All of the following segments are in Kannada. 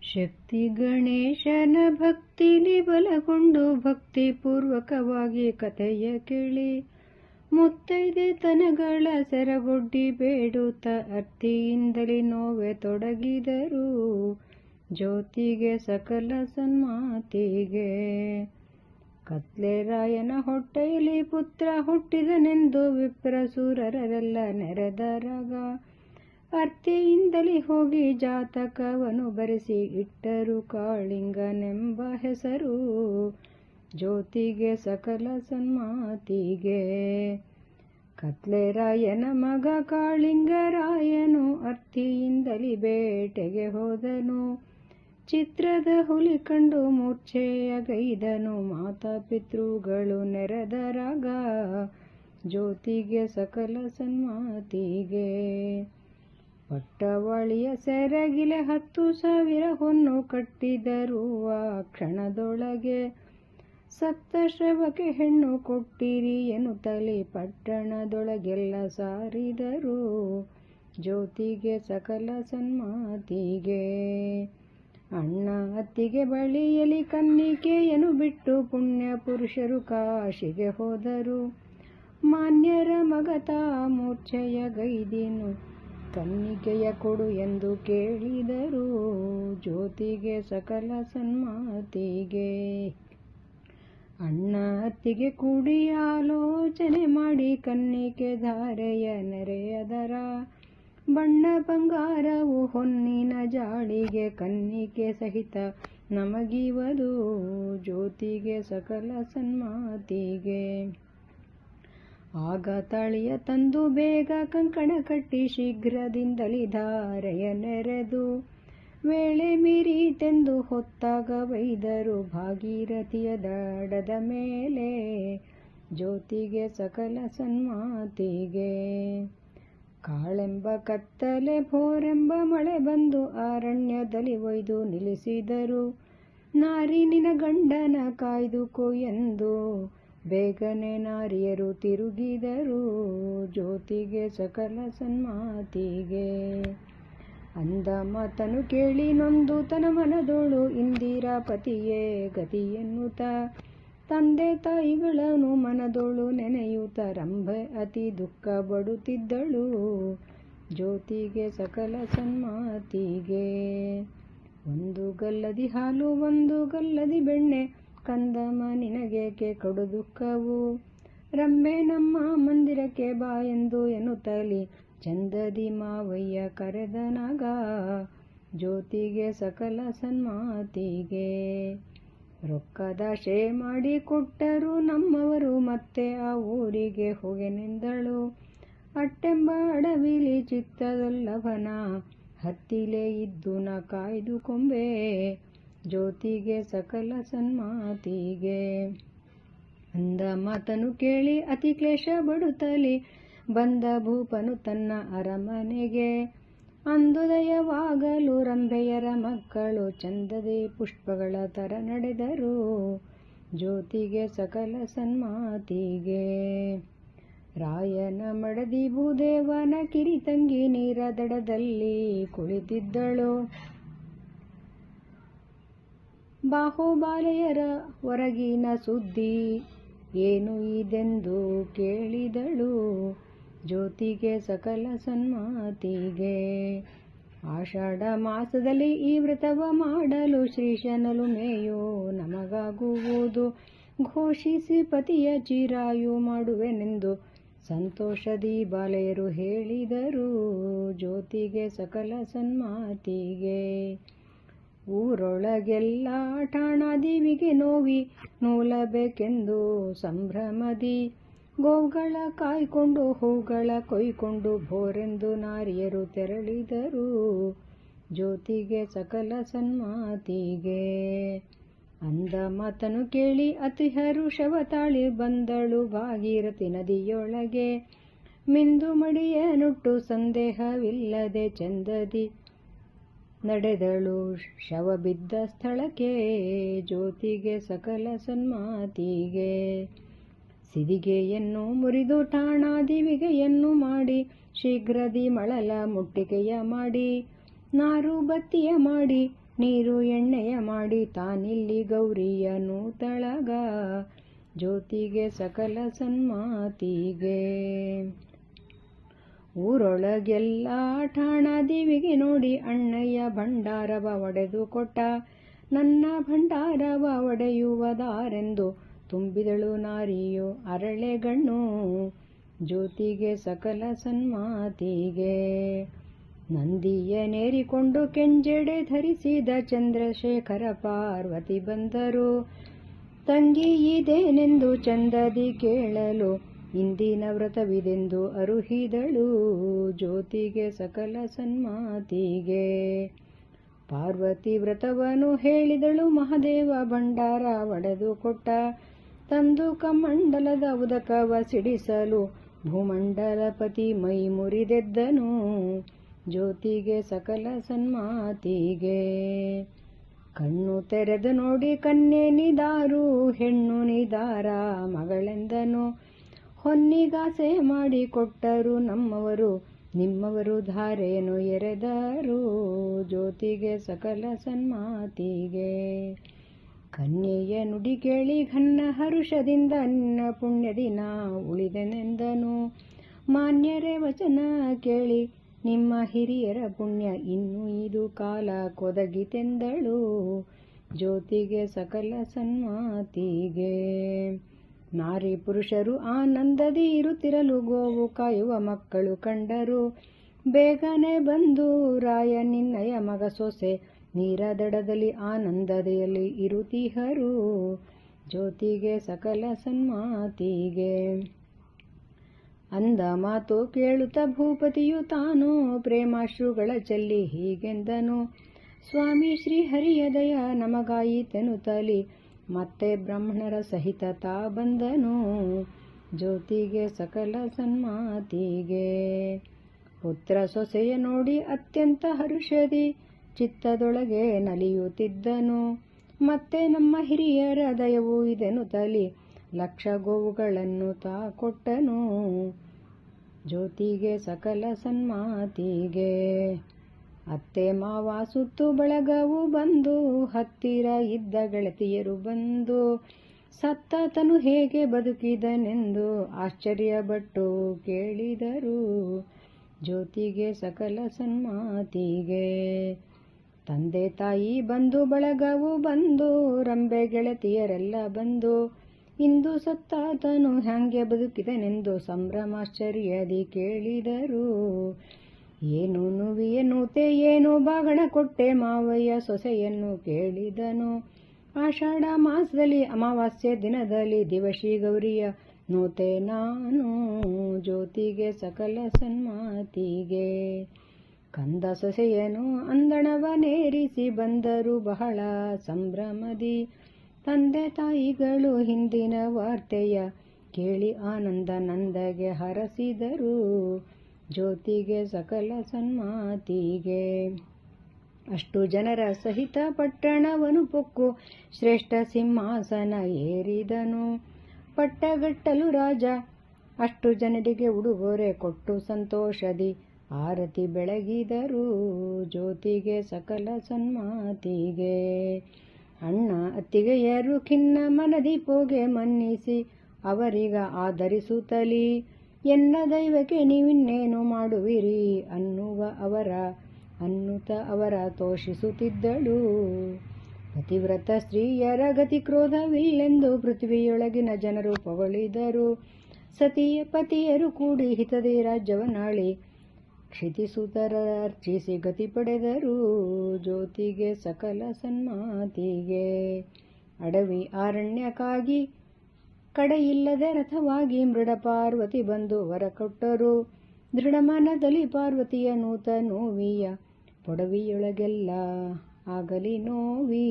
ಶಕ್ತಿ ಗಣೇಶನ ಭಕ್ತಿಲಿ ಬಲಗೊಂಡು ಭಕ್ತಿಪೂರ್ವಕವಾಗಿ ಕಥೆಯ ಕೇಳಿ ಮುತ್ತೈದೆ ತನಗಳ ಸೆರಗೊಡ್ಡಿ ಬೇಡುತ್ತ ಅರ್ತಿಯಿಂದಲೇ ನೋವೆ ತೊಡಗಿದರು. ಜ್ಯೋತಿಗೆ ಸಕಲ ಸನ್ಮಾತಿಗೆ ಕತ್ಲೆರಾಯನ ಹೊಟ್ಟೆಯಲ್ಲಿ ಪುತ್ರ ಹುಟ್ಟಿದನೆಂದು ವಿಪ್ರಸೂರರೆಲ್ಲ ನೆರೆದರಾಗ ಅರ್ತಿಯಿಂದಲೇ ಹೋಗಿ ಜಾತಕವನ್ನು ಬರೆಸಿ ಇಟ್ಟರು ಕಾಳಿಂಗನೆಂಬ ಹೆಸರು. ಜ್ಯೋತಿಗೆ ಸಕಲ ಸನ್ಮಾತಿಗೆ ಕತ್ಲೆರಾಯನ ಮಗ ಕಾಳಿಂಗರಾಯನು ಅರ್ತಿಯಿಂದಲೇ ಬೇಟೆಗೆ ಹೋದನು. ಚಿತ್ರದ ಹುಲಿ ಕಂಡು ಮೂರ್ಛೆಯಗೈದನು. ಮಾತಾಪಿತೃಗಳು ನೆರೆದರಾಗ ಜ್ಯೋತಿಗೆ ಸಕಲ ಸನ್ಮಾತಿಗೆ ಪಟ್ಟವಾಳಿಯ ಸೆರಗಿಲೆ 10,000 ಹೊನ್ನು ಕಟ್ಟಿದರು. ಆ ಕ್ಷಣದೊಳಗೆ ಸಪ್ತಶ್ರವಕ್ಕೆ ಹೆಣ್ಣು ಕೊಟ್ಟಿರಿ ಎನ್ನುತ್ತಲೇ ಪಟ್ಟಣದೊಳಗೆಲ್ಲ ಸಾರಿದರು. ಜ್ಯೋತಿಗೆ ಸಕಲ ಸನ್ಮಾತಿಗೆ ಅಣ್ಣ ಅತ್ತಿಗೆ ಬಳಿಯಲಿ ಕನ್ನಿಕೆಯನ್ನು ಬಿಟ್ಟು ಪುಣ್ಯ ಪುರುಷರು ಕಾಶಿಗೆ ಹೋದರು. ಮಾನ್ಯರ ಮಗತ ಮೂರ್ಛೆಯಗೈದಿನು ಕನ್ನಿಕೆಯ ಕೊಡು ಎಂದು ಕೇಳಿದರು. ಜ್ಯೋತಿಗೆ ಸಕಲ ಸನ್ಮಾತಿಗೆ ಅಣ್ಣ ಅತ್ತಿಗೆ ಕೂಡಿ ಆಲೋಚನೆ ಮಾಡಿ ಕನ್ನಿಕೆ ಧಾರೆಯ ನೆರೆಯದರ. ಬಣ್ಣ ಬಂಗಾರವು ಹೊನ್ನಿನ ಜಾಳಿಗೆ ಕನ್ನಿಕೆ ಸಹಿತ ನಮಗಿವದು. ಜ್ಯೋತಿಗೆ ಸಕಲ ಸನ್ಮಾತಿಗೆ ಆಗ ತಾಳಿಯ ತಂದು ಬೇಗ ಕಂಕಣ ಕಟ್ಟಿ ಶೀಘ್ರದಿಂದಲೇ ಧಾರೆಯ ನೆರೆದು ವೇಳೆ ಮೀರಿತೆಂದು ಹೊತ್ತಾಗ ವೈದರು ಭಾಗೀರಥಿಯ ದಡದ ಮೇಲೆ. ಜ್ಯೋತಿಗೆ ಸಕಲ ಸನ್ಮಾತಿಗೆ ಕಾಳೆಂಬ ಕತ್ತಲೆ ಭೋರೆಂಬ ಮಳೆ ಬಂದು ಅರಣ್ಯದಲ್ಲಿ ಒಯ್ದು ನಿಲ್ಲಿಸಿದರು. ನಾರಿ ನಿನ ಗಂಡನ ಕಾಯ್ದುಕೋ ಎಂದು ಬೇಗನೆ ನಾರಿಯರು ತಿರುಗಿದರು. ಜ್ಯೋತಿಗೆ ಸಕಲ ಸನ್ಮಾತಿಗೆ ಅಂದ ಮಾತನು ಕೇಳಿ ನೊಂದು ತನ ಮನದೋಳು ಇಂದಿರಾಪತಿಯೇ ಗತಿ ಎನ್ನುತ್ತ ತಂದೆ ತಾಯಿಗಳನ್ನು ಮನದೋಳು ನೆನೆಯುತ್ತ ರಂಭೆ ಅತಿ ದುಃಖ ಪಡುತ್ತಿದ್ದಳು. ಜ್ಯೋತಿಗೆ ಸಕಲ ಸನ್ಮಾತಿಗೆ ಒಂದು ಗಲ್ಲದಿ ಹಾಲು ಒಂದು ಗಲ್ಲದಿ ಬೆಣ್ಣೆ ಕಂದಮ್ಮ ನಿನಗೇಕೆ ಕಡು ದುಃಖವು. ರಂಭೆ ನಮ್ಮ ಮಂದಿರಕ್ಕೆ ಬಾ ಎಂದು ಎನ್ನುತ್ತಲಿ ಚಂದದಿ ಮಾವಯ್ಯ ಕರೆದನಾಗ. ಜ್ಯೋತಿಗೆ ಸಕಲ ಸನ್ಮಾತಿಗೆ ರೊಕ್ಕದಾಶೆ ಮಾಡಿ ಕೊಟ್ಟರು ನಮ್ಮವರು ಮತ್ತೆ ಆ ಊರಿಗೆ ಹೋಗೆನೆಂದಳು. ಅಟ್ಟೆಂಬ ಅಡವಿಲಿ ಚಿತ್ತದಲ್ಲವನ ಹತ್ತಿಲೆ ಇದ್ದು ನ ಕಾಯ್ದುಕೊಂಬೆ. ಜ್ಯೋತಿಗೆ ಸಕಲ ಸನ್ಮಾತಿಗೆ ಅಂದ ಮಾತನು ಕೇಳಿ ಅತಿ ಕ್ಲೇಶ ಬಡುತ್ತಲಿ ಬಂದ ಭೂಪನು ತನ್ನ ಅರಮನೆಗೆ. ಅಂದುದಯವಾಗಲು ರಂಭೆಯರ ಮಕ್ಕಳು ಚಂದದಿ ಪುಷ್ಪಗಳ ತರ ನಡೆದರು. ಜ್ಯೋತಿಗೆ ಸಕಲ ಸನ್ಮಾತಿಗೆ ರಾಯನ ಮಡದಿ ಭೂದೇವನ ಕಿರಿತಂಗಿ ನೀರ ದಡದಲ್ಲಿ ಕುಳಿತಿದ್ದಳು. ಬಾಹುಬಾಲೆಯರ ಹೊರಗಿನ ಸುದ್ದಿ ಏನು ಇದೆಂದು ಕೇಳಿದಳು. ಜ್ಯೋತಿಗೆ ಸಕಲ ಸನ್ಮಾತಿಗೆ ಆಷಾಢ ಮಾಸದಲ್ಲಿ ಈ ವ್ರತವ ಮಾಡಲು ಶ್ರೀಶನಲು ಮೇಯೋ ನಮಗಾಗುವುದು ಘೋಷಿಸಿ ಪತಿಯ ಚಿರಾಯು ಮಾಡುವೆನೆಂದು ಸಂತೋಷದಿ ಬಾಲೆಯರು ಹೇಳಿದರು. ಜ್ಯೋತಿಗೆ ಸಕಲ ಸನ್ಮಾತಿಗೆ ಊರೊಳಗೆಲ್ಲ ಠಾಣಾದೇವಿಗೆ ನೋವಿ ನೂಲಬೇಕೆಂದು ಸಂಭ್ರಮದಿ ಗೋವುಗಳ ಕಾಯ್ಕೊಂಡು ಹೂಗಳ ಕೊಯ್ಕೊಂಡು ಭೋರೆಂದು ನಾರಿಯರು ತೆರಳಿದರು. ಜ್ಯೋತಿಗೆ ಸಕಲ ಸನ್ಮಾತಿಗೆ ಅಂದ ಮಾತನು ಕೇಳಿ ಅತಿ ಹರುಷವ ತಾಳಿ ಬಂದಳು ಭಾಗೀರಥಿ ನದಿಯೊಳಗೆ. ಮಿಂದು ಮಡಿಯ ನುಟ್ಟು ಸಂದೇಹವಿಲ್ಲದೆ ಚಂದದಿ ನಡೆದಳು ಶವ ಬಿದ್ದ ಸ್ಥಳಕ್ಕೆ. ಜ್ಯೋತಿಗೆ ಸಕಲ ಸನ್ಮಾತಿಗೆ ಸಿದಿಗೆಯನ್ನು ಮುರಿದು ಠಾಣಾದಿವಿಗೆಯನ್ನು ಮಾಡಿ ಶೀಘ್ರದಿ ಮಳಲ ಮುಟ್ಟಿಗೆಯ ಮಾಡಿ ನಾರು ಬತ್ತಿಯ ಮಾಡಿ ನೀರು ಎಣ್ಣೆಯ ಮಾಡಿ ತಾನಿಲ್ಲಿ ಗೌರಿಯ ನೂತಳಗ ಜ್ಯೋತಿಗೆ ಸಕಲ ಸನ್ಮಾತಿಗೆ. ಊರೊಳಗೆಲ್ಲ ಠಾಣ ದೇವಿಗೆ ನೋಡಿ ಅಣ್ಣಯ್ಯ ಭಂಡಾರವ ಒಡೆದು ಕೊಟ್ಟ. ನನ್ನ ಭಂಡಾರವ ಒಡೆಯುವುದಾರೆಂದು ತುಂಬಿದಳು ನಾರಿಯು ಅರಳೆಗಣ್ಣು ಜ್ಯೋತಿಗೆ ಸಕಲ ಸನ್ಮಾತಿಗೆ. ನಂದಿಯನೇರಿಕೊಂಡು ಕೆಂಜೆಡೆ ಧರಿಸಿದ ಚಂದ್ರಶೇಖರ ಪಾರ್ವತಿ ಬಂದರು. ತಂಗಿ ಇದೇನೆಂದು ಚಂದದಿ ಕೇಳಲು ಇಂದಿನ ವ್ರತವಿದೆಂದು ಅರುಹಿದಳು ಜ್ಯೋತಿಗೆ ಸಕಲ ಸನ್ಮಾತಿಗೆ. ಪಾರ್ವತಿ ವ್ರತವನ್ನು ಹೇಳಿದಳು ಮಹಾದೇವ ಭಂಡಾರ ಒಡೆದು ಕೊಟ್ಟ. ತಂದು ಕಮಂಡಲದ ಉದಕವ ಸಿಡಿಸಲು ಭೂಮಂಡಲಪತಿ ಮೈ ಮುರಿದೆದ್ದನು ಜ್ಯೋತಿಗೆ ಸಕಲ ಸನ್ಮಾತಿಗೆ. ಕಣ್ಣು ತೆರೆದು ನೋಡಿ ಕನ್ಯೆ ನಿದಾರು ಹೆಣ್ಣು ನಿದಾರ ಮಗಳೆಂದನು. ಹೊನ್ನಿಗಾಸೆ ಮಾಡಿ ಕೊಟ್ಟರು ನಮ್ಮವರು ನಿಮ್ಮವರು ಧಾರೆಯನ್ನು ಎರೆದರು ಜ್ಯೋತಿಗೆ ಸಕಲ ಸನ್ಮಾತಿಗೆ. ಕನ್ಯೆಯ ನುಡಿ ಕೇಳಿ ಘನ್ನ ಹರುಷದಿಂದ ನಿನ್ನ ಪುಣ್ಯ ದಿನ ಉಳಿದೆನೆಂದನು. ಮಾನ್ಯರೇ ವಚನ ಕೇಳಿ ನಿಮ್ಮ ಹಿರಿಯರ ಪುಣ್ಯ ಇನ್ನು ಇದು ಕಾಲ ಕೊದಗಿತೆಂದಳು ಜ್ಯೋತಿಗೆ ಸಕಲ ಸನ್ಮಾತಿಗೆ. ನಾರಿ ಪುರುಷರು ಆನಂದದಿ ಇರುತ್ತಿರಲು ಗೋವು ಕಾಯುವ ಮಕ್ಕಳು ಕಂಡರು. ಬೇಗನೆ ಬಂದು ರಾಯ ನಿನ್ನಯ ಮಗ ಸೊಸೆ ನೀರ ದಡದಲ್ಲಿ ಆನಂದದಲ್ಲಿ ಇರುತ್ತಿಹರು ಜ್ಯೋತಿಗೆ ಸಕಲ ಸನ್ಮಾತಿಗೆ. ಅಂದ ಮಾತು ಕೇಳುತ್ತ ಭೂಪತಿಯು ತಾನು ಪ್ರೇಮಾಶ್ರುಗಳ ಚೆಲ್ಲಿ ಹೀಗೆಂದನು. ಸ್ವಾಮಿ ಶ್ರೀಹರಿಯ ದಯ ನಮಗಾಯಿತೆನುತ್ತಲಿ ಮತ್ತೆ ಬ್ರಾಹ್ಮಣರ ಸಹಿತ ತಾ ಬಂದನು ಜ್ಯೋತಿಗೆ ಸಕಲ ಸನ್ಮಾತಿಗೆ. ಪುತ್ರ ಸೊಸೆಯ ನೋಡಿ ಅತ್ಯಂತ ಹರುಷದಿ ಚಿತ್ತದೊಳಗೆ ನಲಿಯುತ್ತಿದ್ದನು. ಮತ್ತೆ ನಮ್ಮ ಹಿರಿಯರ ದಯವು ಇದೆನುತ್ತಲಿ ಲಕ್ಷ ಗೋವುಗಳನ್ನು ತಾ ಕೊಟ್ಟನು ಜ್ಯೋತಿಗೆ ಸಕಲ ಸನ್ಮಾತಿಗೆ. ಅತ್ತೆ ಮಾವ ಸುತ್ತು ಬಳಗವು ಬಂದು ಹತ್ತಿರ ಇದ್ದ ಗೆಳತಿಯರು ಬಂದು ಸತ್ತ ತನು ಹೇಗೆ ಬದುಕಿದನೆಂದು ಆಶ್ಚರ್ಯಪಟ್ಟು ಕೇಳಿದರು ಜ್ಯೋತಿಗೆ ಸಕಲ ಸನ್ಮಾತಿಗೆ. ತಂದೆ ತಾಯಿ ಬಂದು ಬಳಗವು ಬಂದು ರಂಬೆ ಗೆಳತಿಯರೆಲ್ಲ ಬಂದು ಇಂದು ಸತ್ತಾತನು ಹ್ಯಾಂಗೆ ಬದುಕಿದನೆಂದು ಸಂಭ್ರಮಾಶ್ಚರ್ಯದಿ ಕೇಳಿದರು. ಏನು ನುವಿಯ ನೂತೆ ಏನು ಬಾಗಣ ಕೊಟ್ಟೆ ಮಾವಯ್ಯ ಸೊಸೆಯನ್ನು ಕೇಳಿದನು. ಆಷಾಢ ಮಾಸದಲ್ಲಿ ಅಮಾವಾಸ್ಯೆ ದಿನದಲ್ಲಿ ದಿವಶಿ ಗೌರಿಯ ನೂತೆ ನಾನು ಜ್ಯೋತಿಗೆ ಸಕಲ ಸನ್ಮಾತಿಗೆ. ಕಂದ ಸೊಸೆಯನು ಅಂದಣವನೇರಿಸಿ ಬಂದರು ಬಹಳ ಸಂಭ್ರಮದಿ. ತಂದೆ ತಾಯಿಗಳು ಹಿಂದಿನ ವಾರ್ತೆಯ ಕೇಳಿ ಆನಂದ ನಂದಗೆ ಹರಸಿದರು ಜ್ಯೋತಿಗೆ ಸಕಲ ಸನ್ಮಾತಿಗೆ. ಅಷ್ಟು ಜನರ ಸಹಿತ ಪಟ್ಟಣವನು ಪೊಕ್ಕು ಶ್ರೇಷ್ಠ ಸಿಂಹಾಸನ ಏರಿದನು. ಪಟ್ಟಗಟ್ಟಲು ರಾಜ ಅಷ್ಟು ಜನರಿಗೆ ಉಡುಗೊರೆ ಕೊಟ್ಟು ಸಂತೋಷದಿ ಆರತಿ ಬೆಳಗಿದರು ಜ್ಯೋತಿಗೆ ಸಕಲ ಸನ್ಮಾತಿಗೆ. ಅಣ್ಣ ಅತ್ತಿಗೆಯರು ಖಿನ್ನ ಮನದಿ ಪೋಗೆ ಮನ್ನಿಸಿ ಅವರಿಗ ಆದರಿಸುತ್ತಲಿ ಎನ್ನ ದೈವಕ್ಕೆ ನೀವಿನ್ನೇನು ಮಾಡುವಿರಿ ಅನ್ನುತ್ತ ಅವರ ತೋಷಿಸುತ್ತಿದ್ದಳು. ಪತಿವ್ರತ ಸ್ತ್ರೀಯರ ಗತಿ ಕ್ರೋಧವಿಲ್ಲೆಂದು ಪೃಥ್ವಿಯೊಳಗಿನ ಜನರು ಪೊಗಳಿದರು. ಸತಿಯ ಪತಿಯರು ಕೂಡಿ ಹಿತದಿ ರಾಜ್ಯವನಾಳಿ ಕ್ಷಿತಿಸುತರರ್ಚಿಸಿ ಗತಿ ಪಡೆದರು ಜ್ಯೋತಿಗೆ ಸಕಲ ಸನ್ಮಾತಿಗೆ. ಅಡವಿ ಅರಣ್ಯಕ್ಕಾಗಿ ಕಡೆಯಿಲ್ಲದೆ ರಥವಾಗಿ ಮೃಡ ಪಾರ್ವತಿ ಬಂದು ವರ ಕೊಟ್ಟರು. ದೃಢಮನದಲ್ಲಿ ಪಾರ್ವತಿಯ ನೂತ ನೋವಿಯ ಪೊಡವಿಯೊಳಗೆಲ್ಲ ಆಗಲಿ ನೋವಿ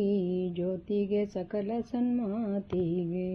ಜ್ಯೋತಿಗೆ ಸಕಲ ಸನ್ಮಾತಿಗೆ.